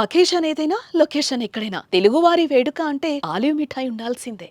Occasion ఏదైనా location ఎక్కడైనా తెలుగువారి వేడుక అంటే ఆలివ్ మిఠాయి ఉండాల్సిందే.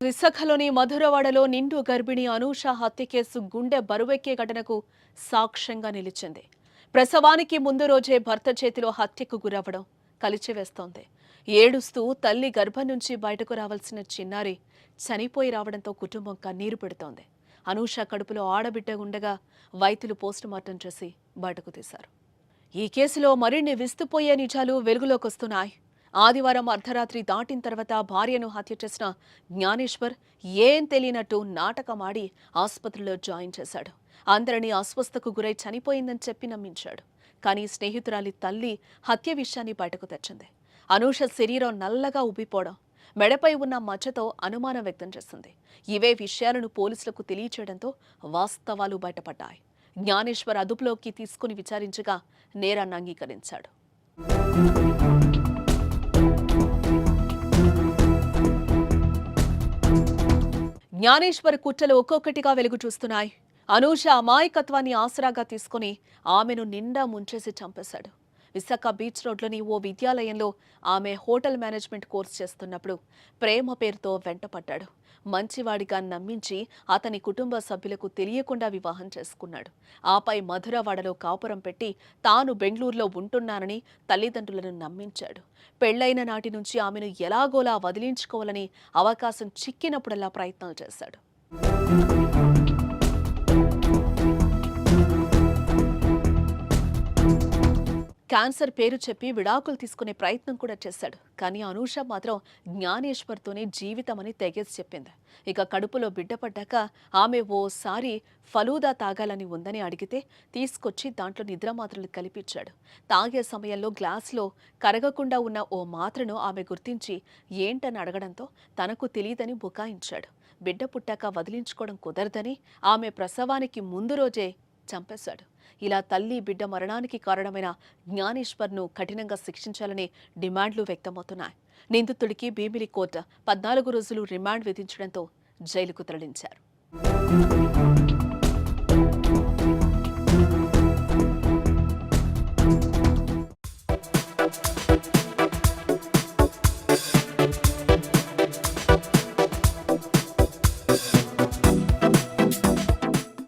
విశాఖలోని మధురవాడలో నిండు గర్భిణి అనూష హత్య కేసు గుండె బరువెక్కే ఘటనకు సాక్ష్యంగా నిలిచింది. ప్రసవానికి ముందు రోజే భర్త చేతిలో హత్యకు గురవ్వడం కలిచివేస్తోంది. ఏడుస్తూ తల్లి గర్భం నుంచి బయటకు రావాల్సిన చిన్నారి చనిపోయి రావడంతో కుటుంబం కన్నీరు పెడుతోంది. అనూష కడుపులో ఆడబిడ్డ ఉండగా వైద్యులు పోస్టుమార్టం చేసి బయటకు తీశారు. ఈ కేసులో మరిన్ని విస్తుపోయే నిజాలు వెలుగులోకొస్తున్నాయి. ఆదివారం అర్ధరాత్రి దాటిన తర్వాత భార్యను హత్య చేసిన జ్ఞానేశ్వర్ ఏం తెలియనట్టు నాటకమాడి ఆసుపత్రిలో జాయిన్ చేశాడు. అందరినీ అస్వస్థకు గురై చనిపోయిందని చెప్పి నమ్మించాడు. కానీ స్నేహితురాలి తల్లి హత్య విషయాన్ని బయటకు తెచ్చింది. అనూష శరీరం నల్లగా ఉబ్బిపోవడం, మెడపై ఉన్న మచ్చతో అనుమానం వ్యక్తం చేసింది. ఇవే విషయాలను పోలీసులకు తెలియచేయడంతో వాస్తవాలు బయటపడ్డాయి. జ్ఞానేశ్వర్ అదుపులోకి తీసుకుని విచారించగా నేరాన్ని అంగీకరించాడు. జ్ఞానేశ్వర్ కుట్రలు ఒక్కొక్కటిగా వెలుగు చూస్తున్నాయి. అనూష అమాయకత్వాన్ని ఆసరాగా తీసుకుని ఆమెను నిండా ముంచేసి చంపేశాడు. విశాఖ బీచ్ రోడ్లోని ఓ విద్యాలయంలో ఆమె హోటల్ మేనేజ్మెంట్ కోర్సు చేస్తున్నప్పుడు ప్రేమ పేరుతో వెంటపడ్డాడు. మంచివాడిగా నమ్మించి అతని కుటుంబ సభ్యులకు తెలియకుండా వివాహం చేసుకున్నాడు. ఆపై మధురవాడలో కాపురం పెట్టి తాను బెంగళూరులో ఉంటున్నానని తల్లిదండ్రులను నమ్మించాడు. పెళ్లైన నాటి నుంచి ఆమెను ఎలాగోలా వదిలించుకోవాలని అవకాశం చిక్కినప్పుడల్లా ప్రయత్నాలు చేశాడు. క్యాన్సర్ పేరు చెప్పి విడాకులు తీసుకునే ప్రయత్నం కూడా చేశాడు. కానీ అనూష మాత్రం జ్ఞానేశ్వర్తోనే జీవితమని తెగేసి చెప్పింది. ఇక కడుపులో బిడ్డపడ్డాక ఆమె ఓసారి ఫలూదా తాగాలని ఉందని అడిగితే తీసుకొచ్చి దాంట్లో నిద్రమాత్రలు కలిపించాడు. తాగే సమయంలో గ్లాసులో కరగకుండా ఉన్న ఓ మాత్రను ఆమె గుర్తించి ఏంటని అడగడంతో తనకు తెలియదని బుకాయించాడు. బిడ్డ పుట్టాక వదిలించుకోవడం కుదరదని ఆమె ప్రసవానికి ముందు రోజే చంపేశాడు. ఇలా తల్లి బిడ్డ మరణానికి కారణమైన జ్ఞానేశ్వర్ను కఠినంగా శిక్షించాలని డిమాండ్లు వ్యక్తమవుతున్నాయి. నిందితుడికి భీమిలి కోర్టు 14 రోజులు రిమాండ్ విధించడంతో జైలుకు తరలించారు.